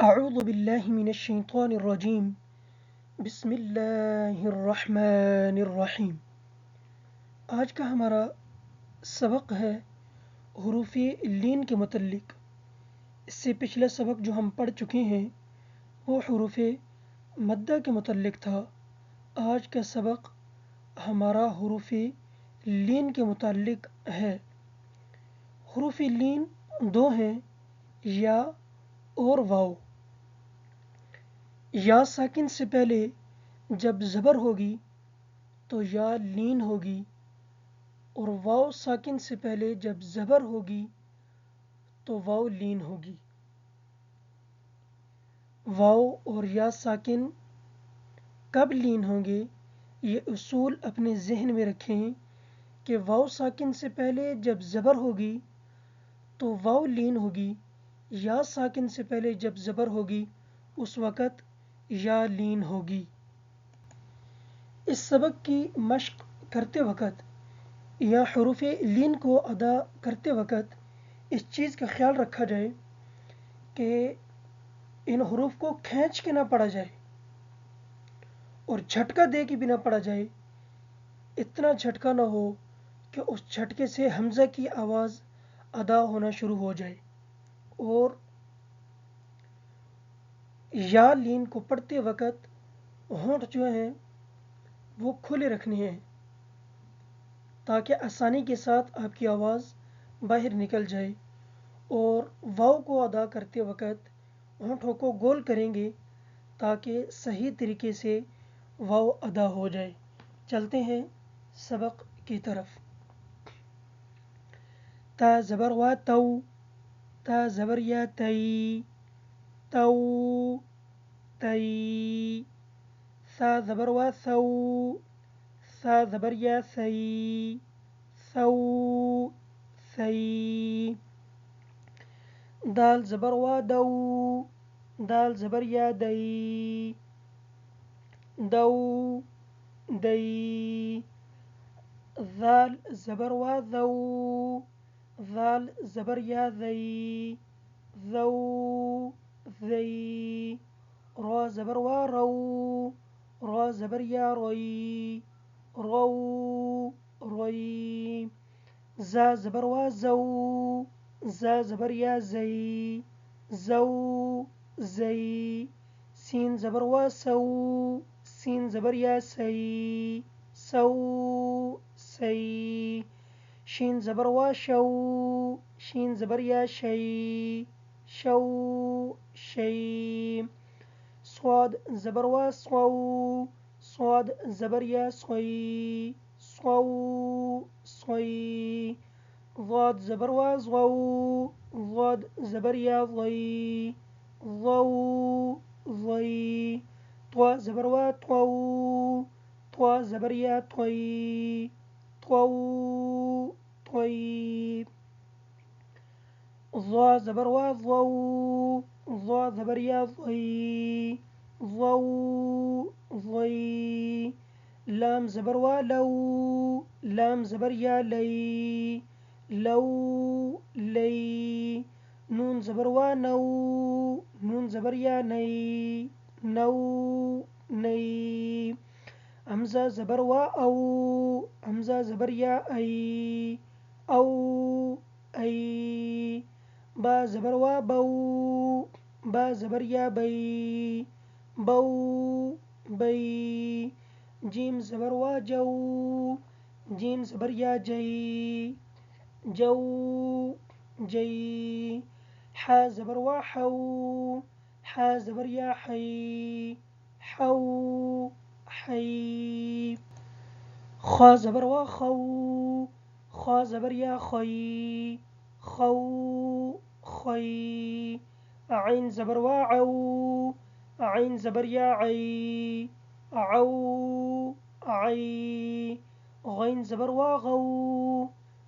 अऊज़ु बिल्लाहि मिनश्शैतानिर्रजीम बिस्मिल्लाहिर्रहमानिर्रहीम। आज का हमारा सबक है हुरूफ़ लीन के मुतल्लिक़। इससे पिछला सबक जो हम पढ़ चुके हैं वो हुरूफ़ मद्दा के मुतल्लिक़ था। आज का सबक हमारा हुरूफ़ लीन के मुतल्लिक़ है। हुरूफ़ लीन दो हैं, या और वाव। या साकिन से पहले जब ज़बर होगी तो या लीन होगी, और वाव साकिन से पहले जब ज़बर होगी तो वाव लीन होगी। वाव और या साकिन कब लीन होंगे, ये उसूल अपने जहन में रखें कि वाव साकिन से पहले जब ज़बर होगी तो वाव लीन होगी, या साकिन से पहले जब ज़बर होगी उस वक़्त या लीन होगी। इस सबक की मश्क करते वक़्त या हुरूफ़ लीन को अदा करते वक़्त इस चीज़ का ख्याल रखा जाए कि इन हुरूफ़ को खींच के ना पढ़ा जाए और झटका दे के भी ना पढ़ा जाए। इतना झटका ना हो कि उस झटके से हमज़ा की आवाज़ अदा होना शुरू हो जाए। और या लीन को पढ़ते वक़्त होंठ जो हैं वो खुले रखने हैं ताकि आसानी के साथ आपकी आवाज़ बाहर निकल जाए। और वाव को अदा करते वक़्त होंठों को गोल करेंगे ताकि सही तरीके से वाव अदा हो जाए। चलते हैं सबक की तरफ। ता ज़बर व तौ, ता ज़बर या तई, तौ तई। सा ज़बर व सौ, सा ज़बर या सई, सौ सई। दाल ज़बर व दौ, दाल ज़बर या दई, दौ दई। ज़ाल ज़बर व ज़ौ, ज़ाल ज़बर या ज़ई, ज़ौ ज़ई। रौ ज़बर व रौ, रौ ज़बर या रोई, रौ रोई। ज़ा ज़बर व ज़ौ, ज़ा ज़बर या ज़ई, ज़ौ ज़ई। सीन ज़बर व सौ, सीन ज़बर या सई, सौ सई। शीन ज़बर व शौ, शीन ज़बर या शई, शौ शई। स्वाद ज़बर व स्वौ, स्वाद ज़बर या स्वई, स्वौ स्वई। ज़ाद ज़बर व ज़ौ, ज़ाद ज़बर या ज़ई, ज़ौ ज़ई। त्वा ज़बर व त्वौ, त्वा ज़बर या त्वई, त्वौ त्वई। ज़ा ज़बर व ज़ौ, ज़ा ज़बर या ज़ई, ज़ौ ज़ई। लाम ज़बर व लौ, लाम ज़बर या लई, लौ लई। नून ज़बर व नौ, नून ज़बर या नई, नौ नई। हमज़ा ज़बर व औ, हमज़ा ज़बर या आई, औ आई। बा ज़बर व बौ, बा ज़बर या बई, बौ बई। जीम ज़बर व जौ, जीम ज़बर या जई, जौ जई। हा ज़बर व हौ, हा ज़बर या हई, हौ हई। खा ज़बर व खौ, खा ज़बर या खई, खौ खई। आइन ज़बर व औ, आइन ज़बर या आई, औ आई। गैन ज़बर व गौ,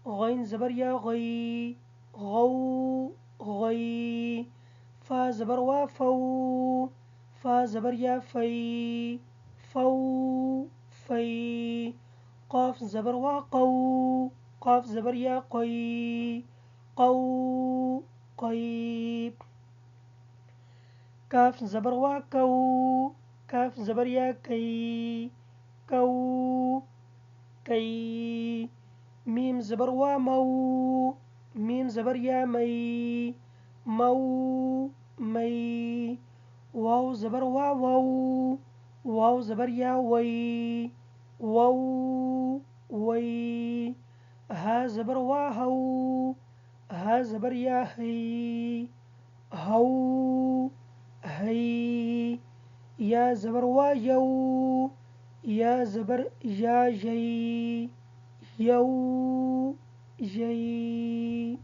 गैन ज़बर या गई, गौ गई। फ़ा ज़बर व फ़ौ, फ़ा ज़बर या फ़ई, फ़ौ फ़ई। क़ाफ ज़बर व क़ौ, क़ाफ ज़बर या क़ई, क़ौ क़ई। काफ ज़बर वा कऊ, काफ ज़बर या कई, कऊ कई। मीम ज़बर वा मऊ, मीम ज़बर या मई, मऊ मई। वाव ज़बर वा वऊ, वाव ज़बर या वई, वऊ वई। हा ज़बर वा हऊ, हा ज़बर या हई, हऊ हई। या ज़बर वा यऊ, या ज़बर या यई, यऊ यई।